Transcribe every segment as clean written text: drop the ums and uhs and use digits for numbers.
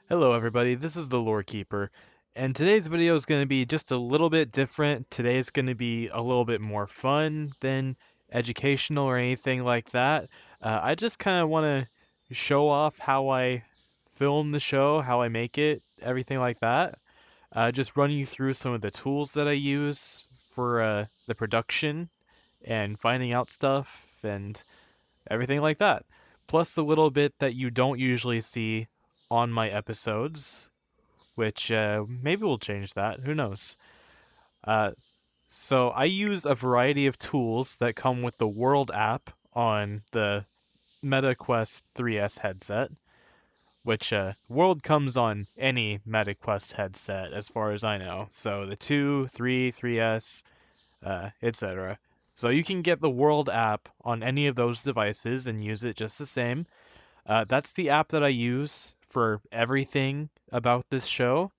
Hello everybody, this is the Lorekeeper, and today's video is going to be just a little bit different. Today is going to be a little bit more fun than educational or anything like that. I just kind of want to show off how I film the show, how I make it, everything like that. Just run you through some of the tools that I use for the production and finding out stuff and everything like that. Plus a little bit that you don't usually see on my episodes, which maybe we'll change that. Who knows? Uh, so I use a variety of tools that come with the World app on the MetaQuest 3S headset, which World comes on any MetaQuest headset as far as I know. So the 2, 3, 3S, etc. So you can get the World app on any of those devices and use it just the same. That's the app that I use for everything about this show.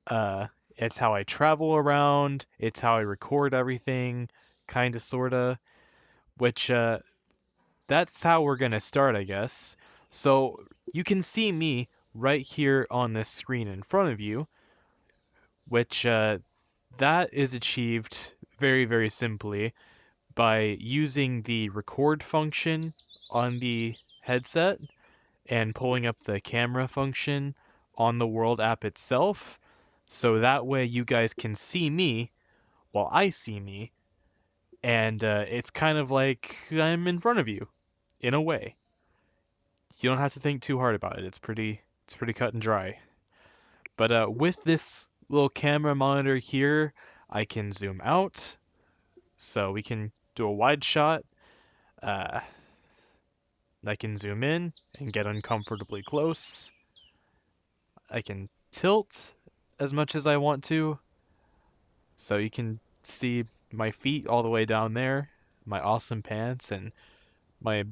Uh, it's how I travel around. It's how I record everything, kinda, sorta. Which that's how we're gonna start, I guess. So you can see me right here on this screen in front of you, which that is achieved very, very simply by using the record function on the headset and pulling up the camera function on the World app itself. So that way you guys can see me while I see me. And it's kind of like I'm in front of you, in a way. You don't have to think too hard about it. It's pretty cut and dry. But with this little camera monitor here, I can zoom out, so we can do a wide shot. Uh, I can zoom in and get uncomfortably close. I can tilt as much as I want to, so you can see my feet all the way down there, my awesome pants, and my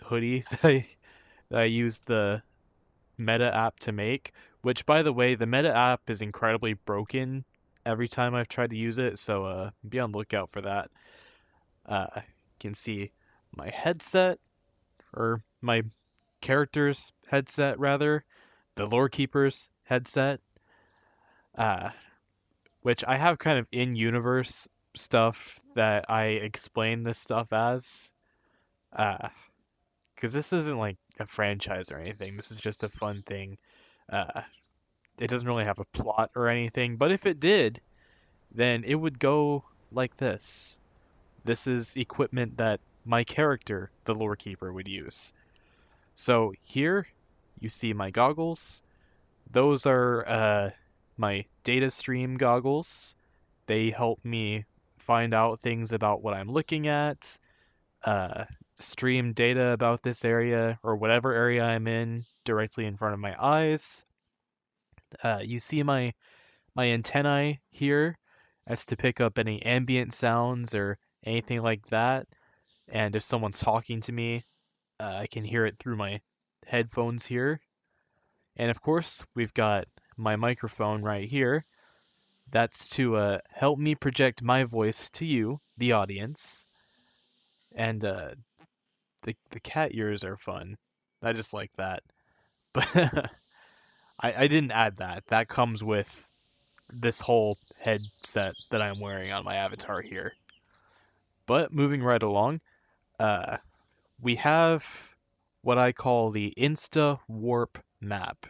hoodie that I used the Meta app to make. Which, by the way, the Meta app is incredibly broken every time I've tried to use it, so be on the lookout for that. You can see my headset, or my character's headset, rather, the Lorekeeper's headset, uh, which I have kind of in-universe stuff that I explain this stuff as, because this isn't like a franchise or anything. This is just a fun thing. Uh, it doesn't really have a plot or anything, but if it did, then it would go like this. This is equipment that my character, the Lorekeeper, would use. So here, you see my goggles. Those are my data stream goggles. They help me find out things about what I'm looking at, uh, stream data about this area or whatever area I'm in directly in front of my eyes. You see my antennae here as to pick up any ambient sounds or anything like that. And if someone's talking to me, I can hear it through my headphones here. And of course, we've got my microphone right here. That's to help me project my voice to you, the audience. And the cat ears are fun. I just like that. But I didn't add that. That comes with this whole headset that I'm wearing on my avatar here. But moving right along, uh, we have what I call the Insta Warp map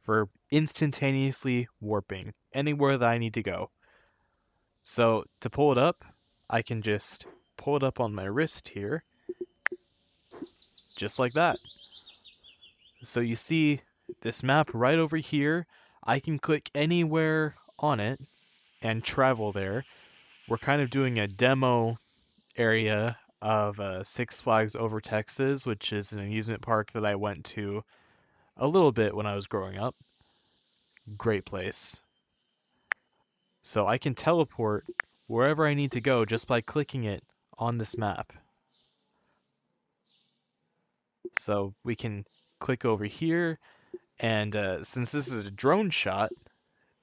for instantaneously warping anywhere that I need to go. So to pull it up, I can just pull it up on my wrist here, just like that. So you see this map right over here. I can click anywhere on it and travel there. We're kind of doing a demo area of Six Flags Over Texas, which is an amusement park that I went to a little bit when I was growing up. Great place. So I can teleport wherever I need to go just by clicking it on this map. So we can click over here, and since this is a drone shot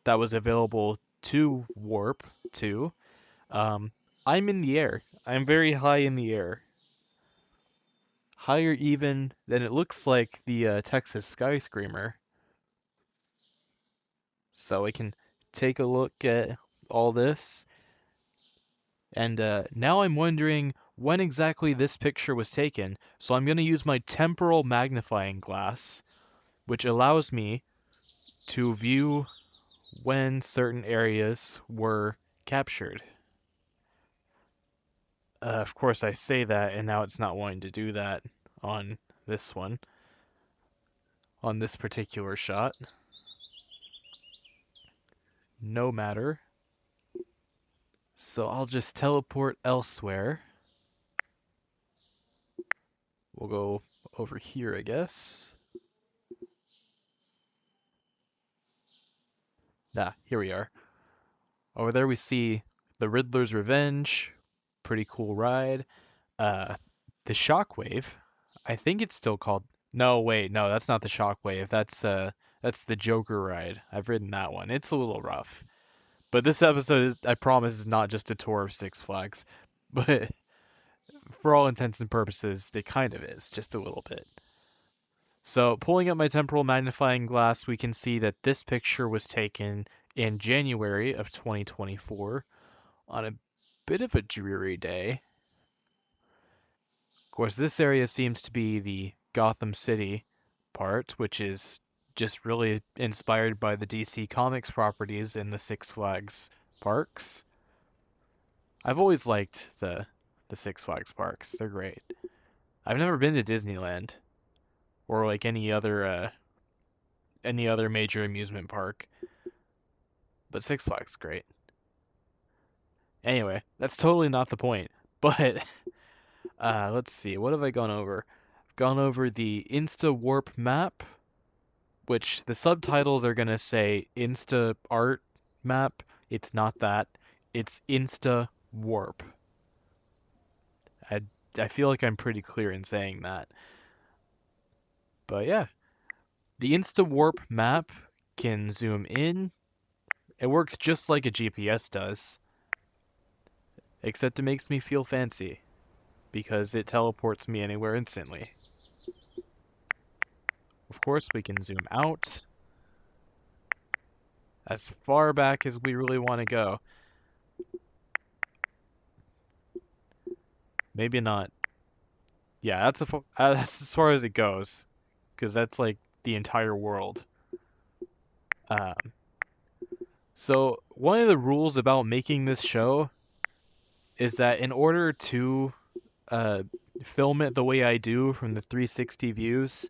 that was available to warp to, I'm in the air. I'm very high in the air. Higher even than it looks like the Texas skyscraper. So we can take a look at all this. And now I'm wondering when exactly this picture was taken. So I'm going to use my temporal magnifying glass, which allows me to view when certain areas were captured. Of course, I say that, and now it's not wanting to do that on this one, on this particular shot. No matter. So I'll just teleport elsewhere. We'll go over here, I guess. Here we are. Over there we see the Riddler's Revenge. Pretty cool ride. Uh, the Shockwave. I think it's still called. No, wait, no, that's not the Shockwave. That's the Joker ride. I've ridden that one. It's a little rough. But this episode is, I promise, is not just a tour of Six Flags. But for all intents and purposes, it kind of is, just a little bit. So, pulling up my temporal magnifying glass, we can see that this picture was taken in January of 2024 on a bit of a dreary day. Of course, this area seems to be the Gotham City part, which is just really inspired by the DC Comics properties in the Six Flags parks. I've always liked the Six Flags parks. They're great. I've never been to Disneyland or like any other major amusement park, but Six Flags is great. Anyway, that's totally not the point. But let's see, what have I gone over? I've gone over the Insta Warp map, which the subtitles are gonna say Insta Art map. It's not that. It's Insta Warp. I feel like I'm pretty clear in saying that. But yeah, the Insta Warp map can zoom in. It works just like a GPS does, except it makes me feel fancy because it teleports me anywhere instantly. Of course, we can zoom out as far back as we really want to go. Maybe not. Yeah, that's as far as it goes, because that's like the entire world. Um, so one of the rules about making this show is that in order to film it the way I do from the 360 views,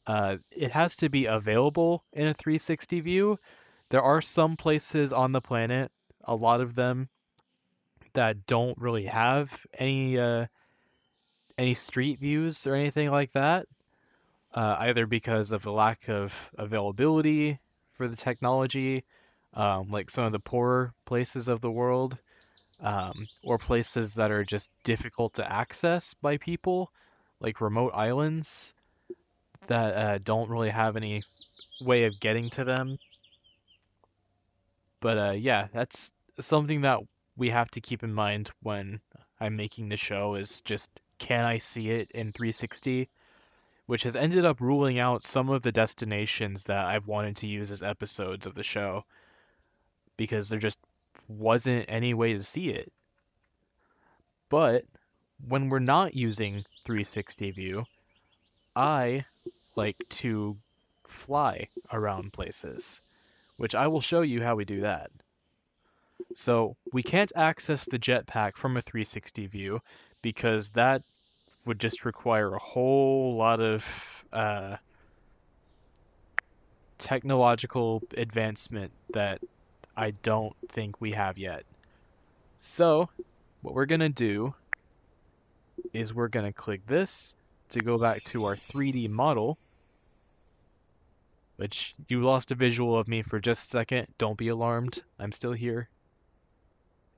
it has to be available in a 360 view. There are some places on the planet, a lot of them, that don't really have any street views or anything like that, either because of the lack of availability for the technology, like some of the poorer places of the world, or places that are just difficult to access by people, like remote islands that don't really have any way of getting to them. But yeah, that's something that we have to keep in mind when I'm making the show is just, can I see it in 360? Which has ended up ruling out some of the destinations that I've wanted to use as episodes of the show because there just wasn't any way to see it. But when we're not using 360 view, I like to fly around places, which I will show you how we do that. So we can't access the jetpack from a 360 view because that would just require a whole lot of technological advancement that I don't think we have yet. So what we're going to do is we're going to click this to go back to our 3D model, which you lost a visual of me for just a second. Don't be alarmed. I'm still here.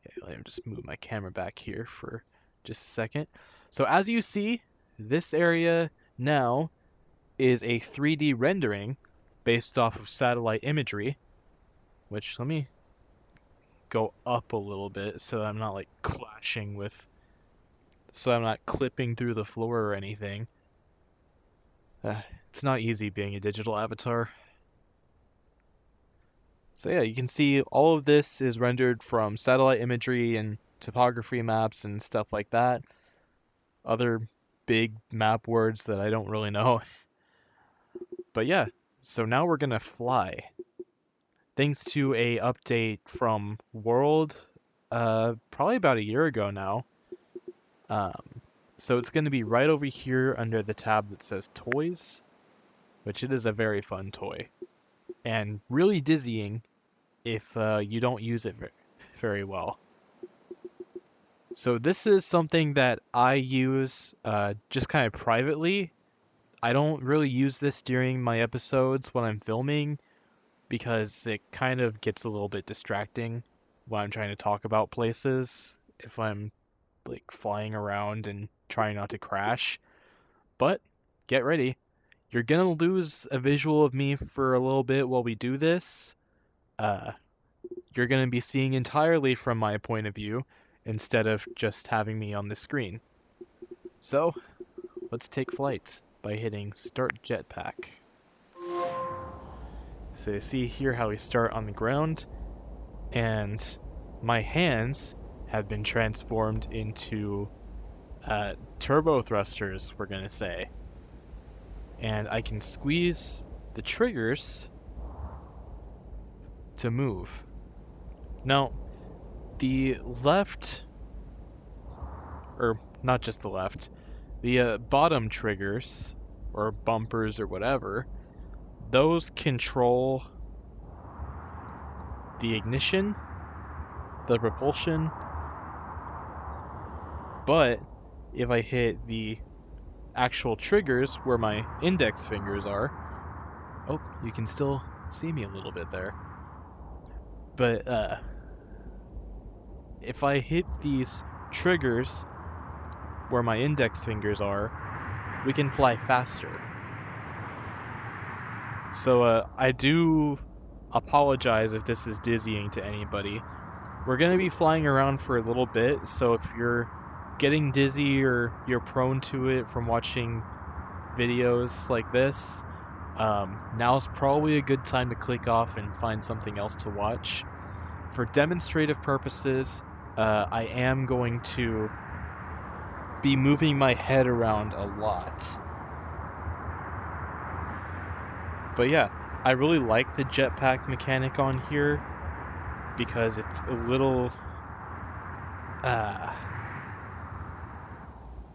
Okay, let me just move my camera back here for just a second. So as you see, this area now is a 3D rendering based off of satellite imagery, which, let me go up a little bit so I'm not like clashing with, so I'm not clipping through the floor or anything. It's not easy being a digital avatar. So yeah, you can see all of this is rendered from satellite imagery and topography maps and stuff like that. Other big map words that I don't really know. But yeah, so now we're gonna fly. Thanks to a update from World, probably about a year ago now. So it's gonna be right over here under the tab that says Toys, which it is a very fun toy. And really dizzying if you don't use it very well. So this is something that I use just kind of privately. I don't really use this during my episodes when I'm filming because it kind of gets a little bit distracting when I'm trying to talk about places if I'm like flying around and trying not to crash. But get ready. You're gonna lose a visual of me for a little bit while we do this. You're gonna be seeing entirely from my point of view instead of just having me on the screen. So, let's take flight by hitting Start Jetpack. So you see here how we start on the ground, and my hands have been transformed into turbo thrusters, we're gonna say. And I can squeeze the triggers to move. Now, the left, or not just the left, the bottom triggers, or bumpers or whatever, those control the ignition, the propulsion, but if I hit the actual triggers where my index fingers are, oh, you can still see me a little bit there, but if I hit these triggers where my index fingers are, we can fly faster. So I do apologize if this is dizzying to anybody. We're going to be flying around for a little bit, so if you're getting dizzy or you're prone to it from watching videos like this, now's probably a good time to click off and find something else to watch. For demonstrative purposes, I am going to be moving my head around a lot. But yeah, I really like the jetpack mechanic on here because it's a little...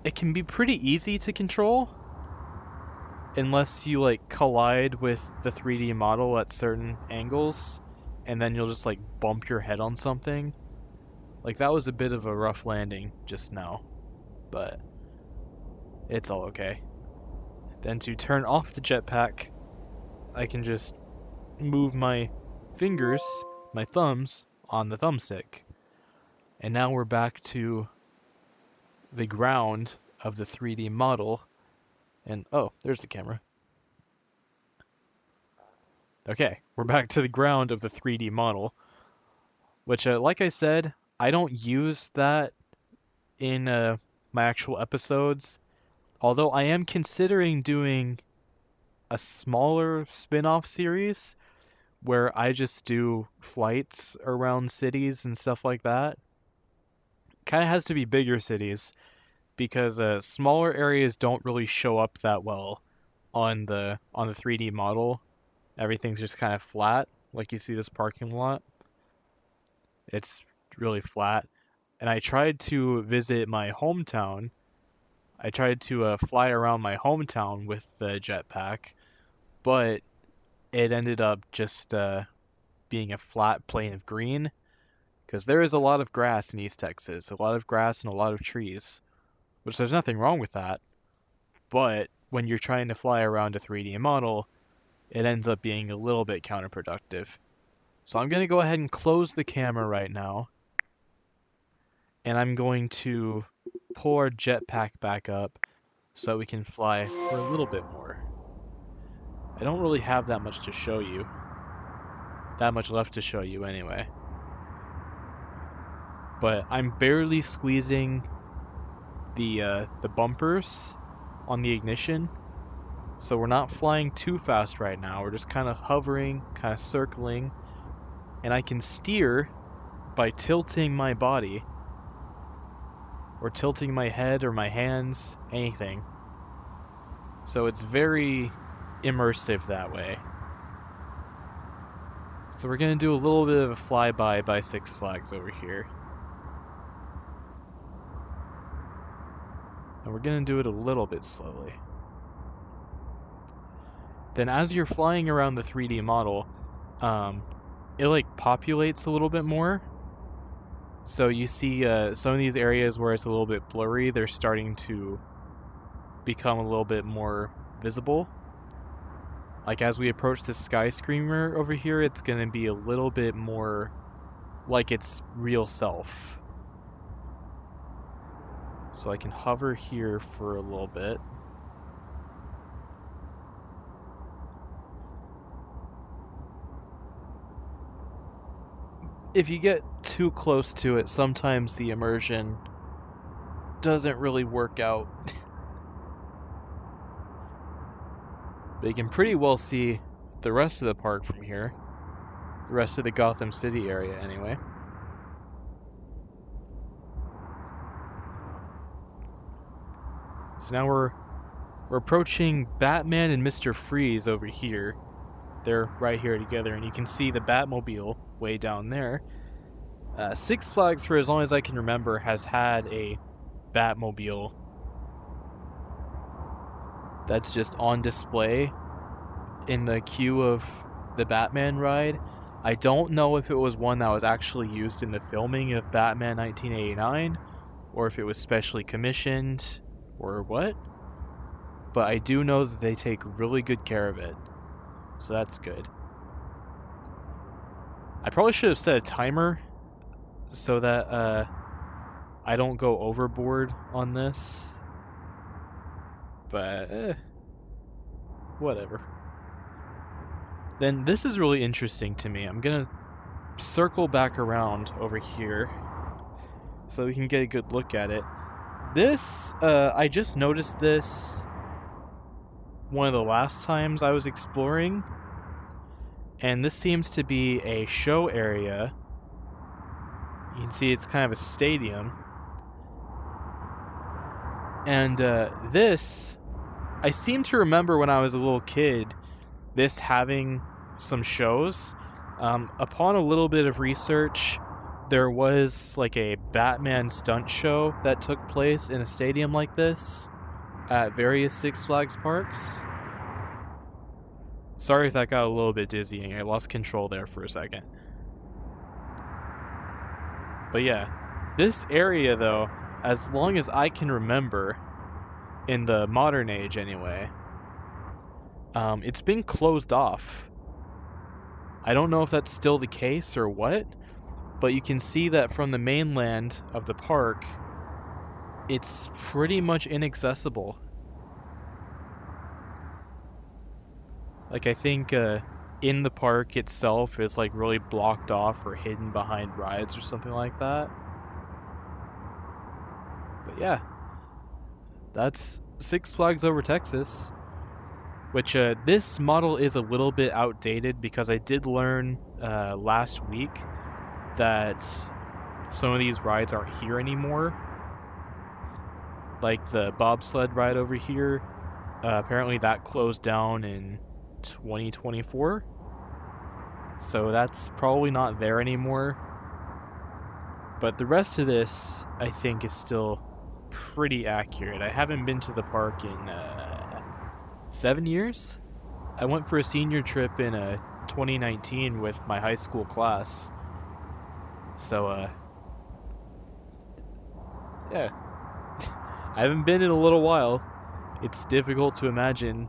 it can be pretty easy to control unless you like collide with the 3D model at certain angles, and then you'll just like bump your head on something. Like that was a bit of a rough landing just now, but it's all okay. Then to turn off the jetpack, I can just move my fingers, my thumbs, on the thumbstick. And now we're back to the ground of the 3D model. And oh, there's the camera. Okay, we're back to the ground of the 3D model. Which, like I said, I don't use that in my actual episodes. Although I am considering doing a smaller spin-off series where I just do flights around cities and stuff like that. Kind of has to be bigger cities because smaller areas don't really show up that well on the 3D model. Everything's just kind of flat, like you see this parking lot. It's really flat. And I tried to visit my hometown. I tried to fly around my hometown with the jetpack, but it ended up just being a flat plane of green, because there is a lot of grass in East Texas, a lot of grass and a lot of trees, which there's nothing wrong with that, but when you're trying to fly around a 3D model, it ends up being a little bit counterproductive. So I'm going to go ahead and close the camera right now, and I'm going to pull our jetpack back up so we can fly for a little bit more. I don't really have that much to show you. That much left to show you anyway. But I'm barely squeezing the bumpers on the ignition. So we're not flying too fast right now. We're just kind of hovering, kind of circling. and I can steer by tilting my body, or tilting my head or my hands, anything. So it's very immersive that way. So we're going to do a little bit of a flyby by Six Flags over here. And we're going to do it a little bit slowly. Then as you're flying around the 3D model, it like populates a little bit more. So you see some of these areas where it's a little bit blurry, they're starting to become a little bit more visible. Like as we approach the skyscraper over here, it's going to be a little bit more like its real self. So I can hover here for a little bit. If you get too close to it, sometimes the immersion doesn't really work out. But you can pretty well see the rest of the park from here. The rest of the Gotham City area, anyway. So now we're approaching Batman and Mr. Freeze over here. They're right here together, and you can see the Batmobile way down there. Six Flags, for as long as I can remember, has had a Batmobile that's just on display in the queue of the Batman ride. I don't know if it was one that was actually used in the filming of Batman 1989, or if it was specially commissioned, or what. But I do know that they take really good care of it, so that's good. I probably should have set a timer so that I don't go overboard on this, but whatever. Then this is really interesting to me. I'm gonna circle back around over here so we can get a good look at it. This, I just noticed this one of the last times I was exploring, and this seems to be a show area. You can see it's kind of a stadium. And this, I seem to remember when I was a little kid, this having some shows. Upon a little bit of research, there was like a Batman stunt show that took place in a stadium like this at various Six Flags parks. Sorry if that got a little bit dizzying. I lost control there for a second. But yeah, this area though, as long as I can remember, in the modern age anyway, it's been closed off. I don't know if that's still the case or what, but you can see that from the mainland of the park, it's pretty much inaccessible. Like, I think in the park itself is like really blocked off or hidden behind rides or something like that. But yeah, that's Six Flags Over Texas, which this model is a little bit outdated because I did learn last week that some of these rides aren't here anymore. Like the bobsled ride over here, apparently that closed down in 2024, so that's probably not there anymore. But the rest of this, I think, is still pretty accurate. I haven't been to the park in 7 years. I went for a senior trip in 2019 with my high school class. So, yeah. I haven't been in a little while. It's difficult to imagine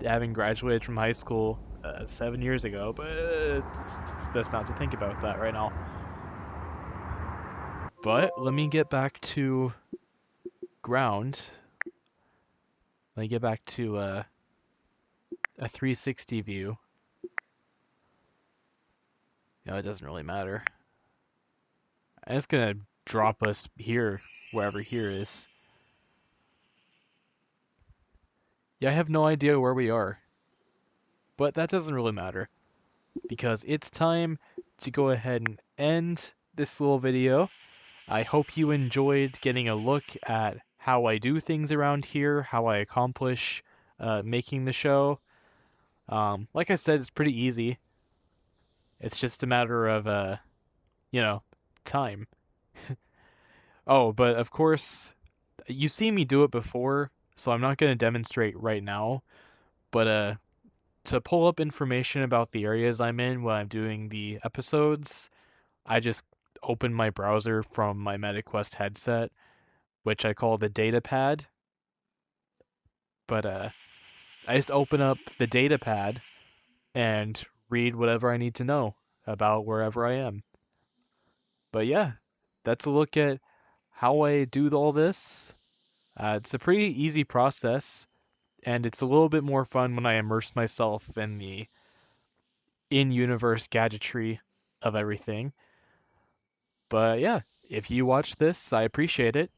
having graduated from high school 7 years ago, but it's best not to think about that right now. But let me get back to ground. Let me get back to a 360 view. You know, it doesn't really matter. I'm just gonna drop us here, wherever here is. Yeah, I have no idea where we are, but that doesn't really matter. because it's time to go ahead and end this little video. I hope you enjoyed getting a look at how I do things around here, how I accomplish making the show. Like I said, it's pretty easy. It's just a matter of, you know, time. Oh, but of course, you've seen me do it before, so I'm not going to demonstrate right now. But to pull up information about the areas I'm in while I'm doing the episodes, I just open my browser from my MetaQuest headset, which I call the data pad. But I just open up the data pad and read whatever I need to know about wherever I am. But yeah, that's a look at how I do all this. It's a pretty easy process, and it's a little bit more fun when I immerse myself in the in-universe gadgetry of everything. But yeah, if you watch this, I appreciate it.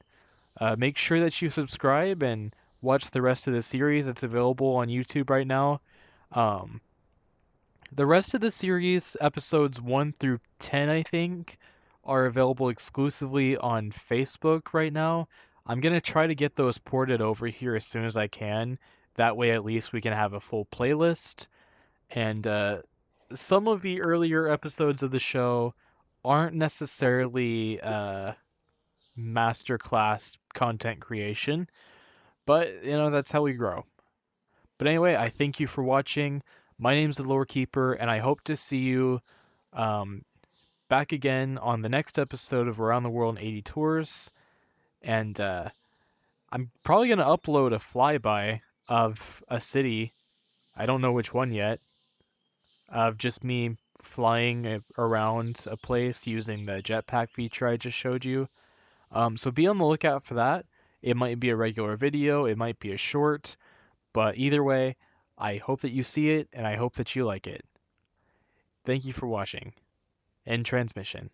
Make sure that you subscribe and watch the rest of the series. It's available on YouTube right now. Um, the rest of the series, episodes 1 through 10, I think, are available exclusively on Facebook right now. I'm going to try to get those ported over here as soon as I can. That way, at least, we can have a full playlist. And some of the earlier episodes of the show aren't necessarily masterclass content creation, but that's how we grow. But anyway, I thank you for watching. My name's the Lorekeeper, and I hope to see you um, back again on the next episode of Around the World in 80 Tours. And I'm probably going to upload a flyby of a city. I don't know which one yet. Of just me flying around a place using the jetpack feature I just showed you. So be on the lookout for that. It might be a regular video, it might be a short, but either way, I hope that you see it and I hope that you like it. Thank you for watching. End transmission.